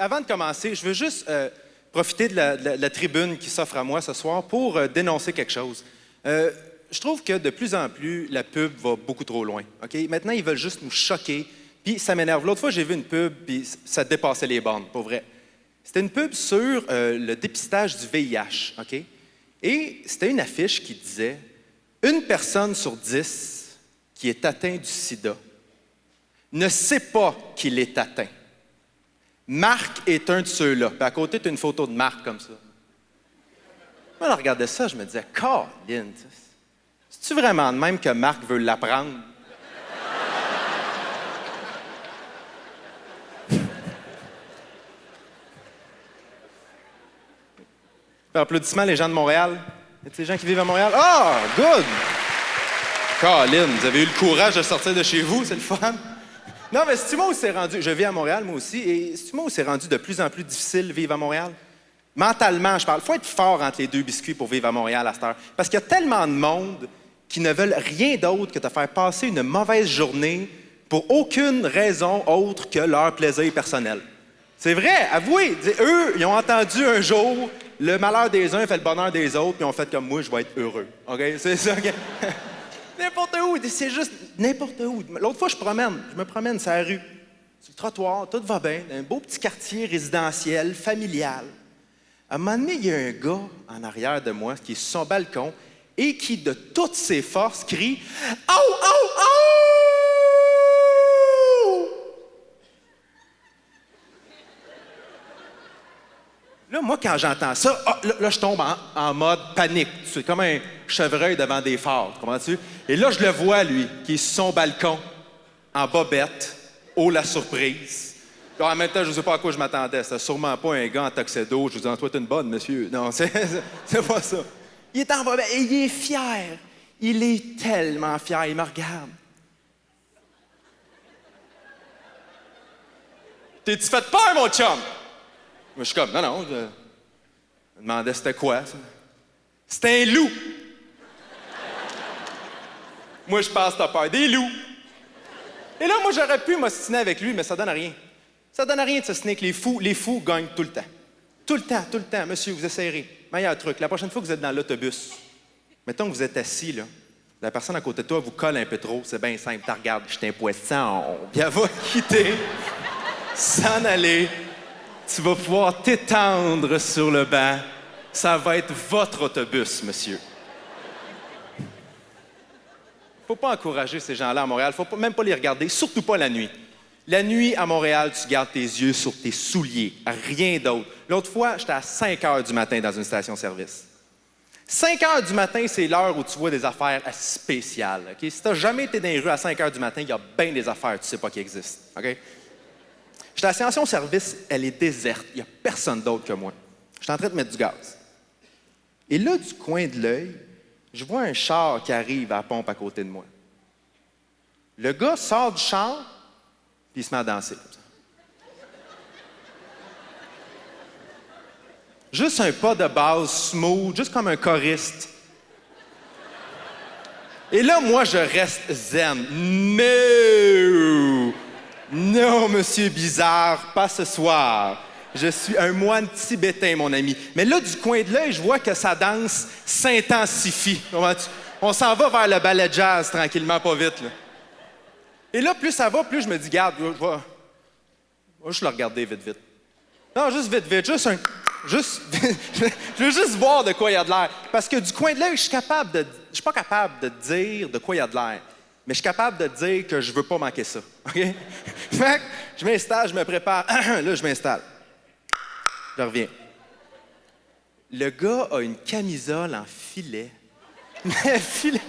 avant de commencer, je veux juste profiter de la tribune qui s'offre à moi ce soir pour dénoncer quelque chose. Je trouve que de plus en plus, la pub va beaucoup trop loin. OK? Maintenant, ils veulent juste nous choquer, puis ça m'énerve. L'autre fois, j'ai vu une pub, puis ça dépassait les bornes, pour vrai. C'était une pub sur le dépistage du VIH. OK? Et c'était une affiche qui disait « Une personne sur 10 qui est atteinte du sida ne sait pas qu'il est atteint. Marc est un de ceux-là. » Puis à côté, tu as une photo de Marc comme ça. Moi, je regardais ça, je me disais « Colin, c'est-tu vraiment de même que Marc veut l'apprendre? » Applaudissements, les gens de Montréal. Y a-t-il des gens qui vivent à Montréal? Ah, good! Colin, vous avez eu le courage de sortir de chez vous, c'est le fun. Non, mais c'est-tu moi où c'est rendu... Je vis à Montréal, moi aussi, et c'est-tu moi où c'est rendu de plus en plus difficile de vivre à Montréal? Mentalement, je parle. Il faut être fort entre les deux biscuits pour vivre à Montréal à cette heure. Parce qu'il y a tellement de monde qui ne veulent rien d'autre que te faire passer une mauvaise journée pour aucune raison autre que leur plaisir personnel. C'est vrai, avouez. Eux, ils ont entendu un jour le malheur des uns fait le bonheur des autres, puis ils ont fait comme moi, je vais être heureux. OK? C'est ça. Okay? N'importe où, c'est juste n'importe où. L'autre fois, je me promène sur la rue, sur le trottoir, tout va bien, un beau petit quartier résidentiel, familial. À un moment donné, il y a un gars en arrière de moi qui est sur son balcon et qui, de toutes ses forces, crie « Au, au, au! » Là, moi, quand j'entends ça, là, je tombe en mode panique. C'est comme un chevreuil devant des phares, comprends-tu? Et là, je le vois, lui, qui est sur son balcon, en bobette, la surprise. Là, en même temps, je ne sais pas à quoi je m'attendais. C'était sûrement pas un gars en tuxedo. Je vous en souhaite une bonne, monsieur. Non, c'est pas ça. Il est en bobette et il est fier. Il est tellement fier. Il me regarde. T'es-tu fait peur, mon chum? Moi, je suis comme, non, je me demandais c'était quoi, ça. C'était un loup. Moi, je pense que t'as peur des loups. Et là, moi, j'aurais pu m'ostiner avec lui, mais ça donne rien. Ça donne rien de s'ostiner avec les fous. Les fous gagnent tout le temps. Tout le temps. Monsieur, vous essayerez. Meilleur truc. La prochaine fois que vous êtes dans l'autobus, mettons que vous êtes assis, là, la personne à côté de toi vous colle un peu trop, c'est bien simple. Tu regardes, je suis un poisson, puis elle va quitter, s'en aller. Tu vas pouvoir t'étendre sur le banc. Ça va être votre autobus, monsieur. Faut pas encourager ces gens-là à Montréal. Faut même pas les regarder, surtout pas la nuit. La nuit, à Montréal, tu gardes tes yeux sur tes souliers, rien d'autre. L'autre fois, j'étais à 5 heures du matin dans une station-service. 5 heures du matin, c'est l'heure où tu vois des affaires spéciales. Okay? Si tu n'as jamais été dans les rues à 5 heures du matin, il y a bien des affaires que tu sais pas qui existent. Okay? J'étais à la station-service, elle est déserte. Il n'y a personne d'autre que moi. Je suis en train de mettre du gaz. Et là, du coin de l'œil, je vois un char qui arrive à la pompe à côté de moi. Le gars sort du char, puis il se met à danser comme ça. Juste un pas de base smooth, juste comme un choriste. Et là, moi, je reste zen. Non, monsieur bizarre, pas ce soir. Je suis un moine tibétain, mon ami. Mais là, du coin de l'œil, je vois que sa danse s'intensifie. On s'en va vers le ballet jazz, tranquillement, pas vite. Là. Et là, plus ça va, plus je me dis, garde, je vais juste le regarder vite. Non, juste vite, juste un... je veux juste voir de quoi il y a de l'air. Parce que du coin de l'œil, je suis pas capable de dire de quoi il y a de l'air. Mais je suis capable de dire que je veux pas manquer ça. OK? Fait que je m'installe, je me prépare. Là, je m'installe. Je reviens. Le gars a une camisole en filet. Mais filet...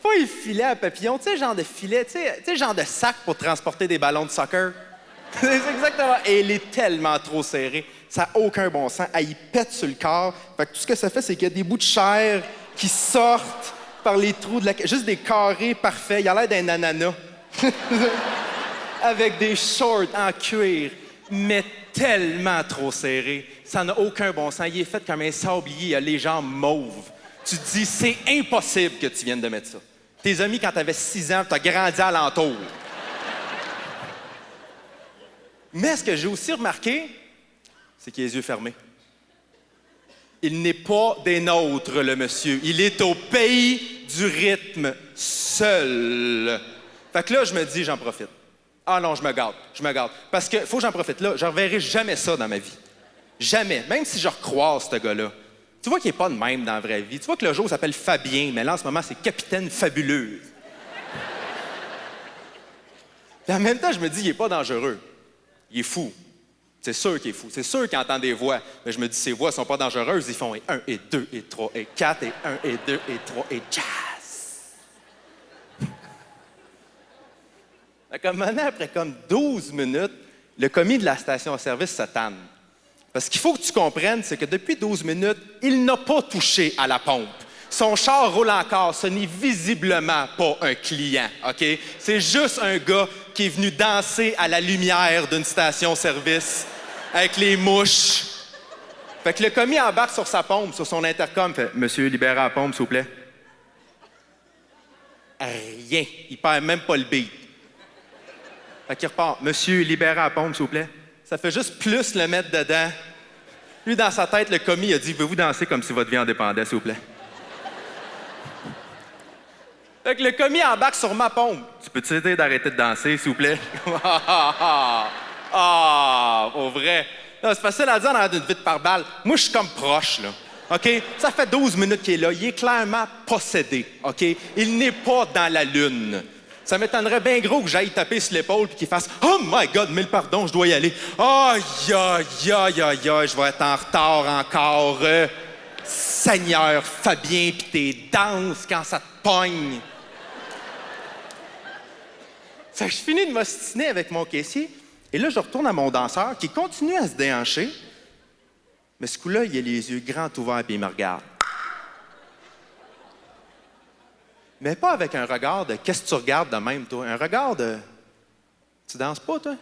Pas un filet à papillon, tu sais, genre de filet, tu sais, genre de sac pour transporter des ballons de soccer. C'est exactement. Et il est tellement trop serré. Ça n'a aucun bon sens. Il pète sur le corps. Fait que tout ce que ça fait, c'est qu'il y a des bouts de chair qui sortent par les trous de la... Juste des carrés parfaits. Il a l'air d'un ananas. Avec des shorts en cuir, mais tellement trop serré. Ça n'a aucun bon sens. Il est fait comme un sablier. Il a les jambes mauves. Tu te dis, c'est impossible que tu viennes de mettre ça. Tes amis, quand tu avais 6 ans, tu as grandi alentour. Mais ce que j'ai aussi remarqué, c'est qu'il a les yeux fermés. Il n'est pas des nôtres, le monsieur. Il est au pays du rythme seul. Fait que là, je me dis, j'en profite. Ah non, je me gâte. Parce que faut que j'en profite là. Je ne reverrai jamais ça dans ma vie. Jamais. Même si je recroise ce gars-là. Tu vois qu'il n'est pas de même dans la vraie vie. Tu vois que le jour s'appelle Fabien, mais là, en ce moment, c'est Capitaine Fabuleuse. Puis en même temps, je me dis, il n'est pas dangereux. Il est fou. C'est sûr qu'il est fou. C'est sûr qu'il entend des voix. Mais je me dis, ces voix ne sont pas dangereuses. Ils font 1 et 2 et 3 et 4 et 1 et 2 et 3 et jazz. Après comme 12 minutes, le commis de la station-service se tanne. Parce qu'il faut que tu comprennes, c'est que depuis 12 minutes, il n'a pas touché à la pompe. Son char roule encore. Ce n'est visiblement pas un client, OK? C'est juste un gars qui est venu danser à la lumière d'une station-service avec les mouches. Fait que le commis embarque sur sa pompe, sur son intercom, fait « Monsieur, libérez la pompe, s'il vous plaît. » Rien. Il perd même pas le beat. Fait qu'il repart. « Monsieur, libérez la pompe, s'il vous plaît. » Ça fait juste plus le mettre dedans. Lui, dans sa tête, le commis a dit « Pouvez-vous danser comme si votre vie en dépendait, s'il vous plaît? » Fait que le commis embarque sur ma pompe. « Tu peux-tu aider d'arrêter de danser, s'il vous plaît? » Au vrai. Non, c'est facile à dire dans une vite par balle. Moi, je suis comme proche, là. OK? Ça fait 12 minutes qu'il est là. Il est clairement possédé. OK? Il n'est pas dans la lune. Ça m'étonnerait bien gros que j'aille taper sur l'épaule et qu'il fasse « Oh my God, mille pardons, je dois y aller. Aïe, aïe, aïe, aïe, aïe, je vais être en retard encore. Seigneur Fabien, pis tes danses quand ça te pogne. » Ça, je finis de m'ostiner avec mon caissier. Et là, je retourne à mon danseur qui continue à se déhancher. Mais ce coup-là, il a les yeux grands ouverts et il me regarde. Mais pas avec un regard de « Qu'est-ce que tu regardes de même, toi? » Un regard de « Tu danses pas, toi? »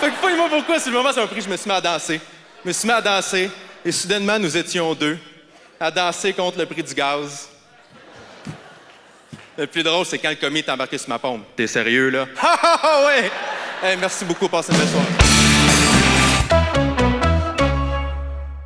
Fait que pas moi pourquoi, c'est le moment, ça m'a pris, je me suis mis à danser. Je me suis mis à danser et soudainement, nous étions deux à danser contre le prix du gaz. Le plus drôle, c'est quand le commis est embarqué sur ma pompe. T'es sérieux, là? Ha, ha, ha, ouais! Hey, merci beaucoup, passez une belle soirée.